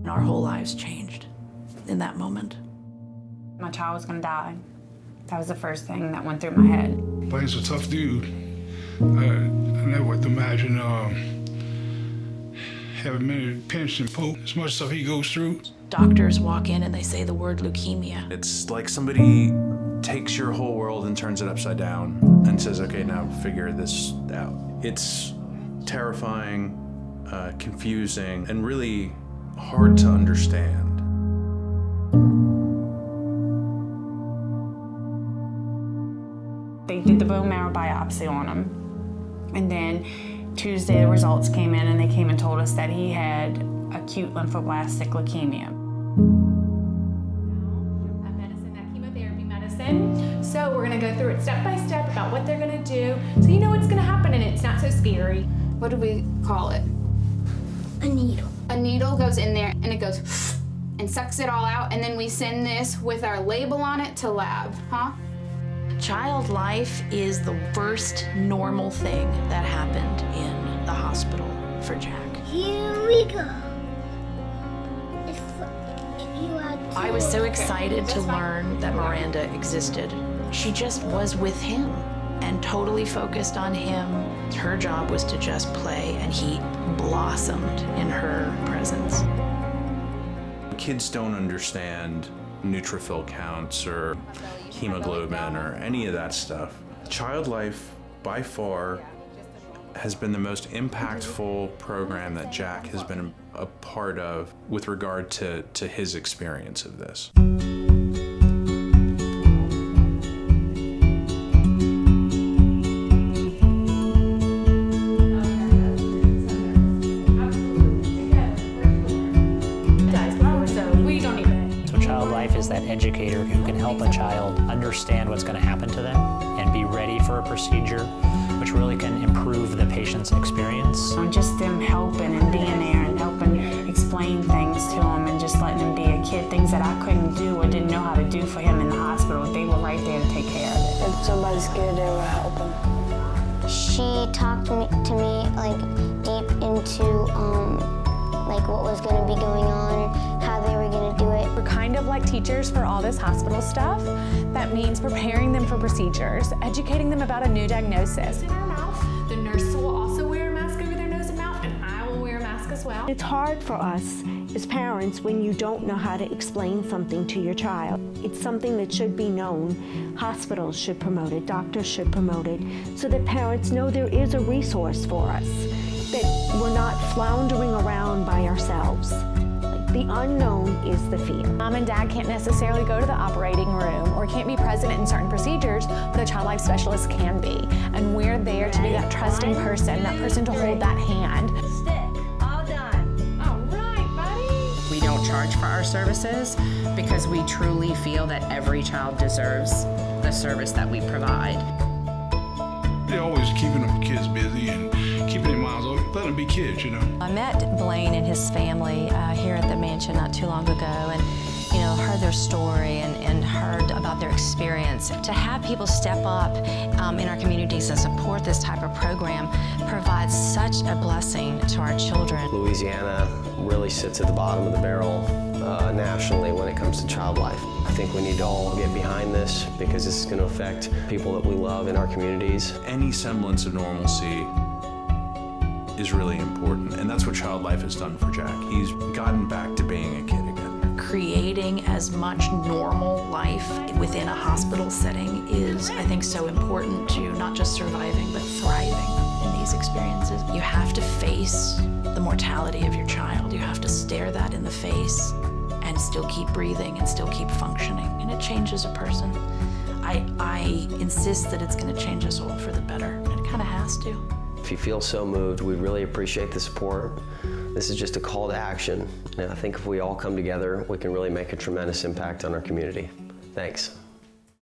Our whole lives changed in that moment. My child was gonna die. That was the first thing that went through my head. But he's a tough dude. I never would imagine having many pinch and poke, as much stuff he goes through. Doctors walk in and they say the word leukemia. It's like somebody takes your whole world and turns it upside down and says, okay, now figure this out. It's terrifying, confusing, and really hard to understand. They did the bone marrow biopsy on him. And then Tuesday the results came in and they came and told us that he had acute lymphoblastic leukemia. That medicine, that chemotherapy medicine. So we're gonna go through it step by step about what they're gonna do. So you know what's gonna happen and it's not so scary. What do we call it? A needle. A needle goes in there and it goes and sucks it all out, and then we send this with our label on it to lab, huh? Child life is the first normal thing that happened in the hospital for Jack. Here we go. I was so excited to learn that Miranda existed. She just was with him and totally focused on him. Her job was to just play, and he blossomed in her presence. Kids don't understand neutrophil counts or hemoglobin or any of that stuff. Child Life, by far, has been the most impactful program that Jack has been a part of with regard to his experience of this. Is that educator who can help a child understand what's going to happen to them and be ready for a procedure, which really can improve the patient's experience. Just them helping and being there and helping explain things to him and just letting him be a kid, things that I couldn't do or didn't know how to do for him in the hospital. They were right there to take care of it. If somebody's scared, they will help him. She talked to me like deep into like what was going to be going on, how they were going to do it. We're kind of like teachers for all this hospital stuff. That means preparing them for procedures, educating them about a new diagnosis. In our mouth, the nurse will also wear a mask over their nose and mouth, and I will wear a mask as well. It's hard for us as parents when you don't know how to explain something to your child. It's something that should be known. Hospitals should promote it, doctors should promote it, so that parents know there is a resource for us, that we're not floundering around by ourselves. The unknown is the fear. Mom and dad can't necessarily go to the operating room or can't be present in certain procedures, but a child life specialist can be. And we're there to be that trusting person, that person to hold that hand. Stick, all done. All right, buddy. We don't charge for our services because we truly feel that every child deserves the service that we provide. They're always keeping them kids busy and keeping their minds open, letting them be kids, you know. I met Blaine and his family here at the mansion not too long ago, and heard their story and heard about their experience. To have people step up in our communities and support this type of program provides such a blessing to our children. Louisiana really sits at the bottom of the barrel nationally when it comes to child life. I think we need to all get behind this because this is going to affect people that we love in our communities. Any semblance of normalcy is really important, and that's what Child Life has done for Jack. He's gotten back to being a kid again. Creating as much normal life within a hospital setting is, I think, so important to not just surviving, but thriving in these experiences. You have to face the mortality of your child. You have to stare that in the face and still keep breathing and still keep functioning, and it changes a person. I insist that it's going to change us all for the better, and it kind of has to. If you feel so moved, we really appreciate the support. This is just a call to action, and I think if we all come together, we can really make a tremendous impact on our community. Thanks.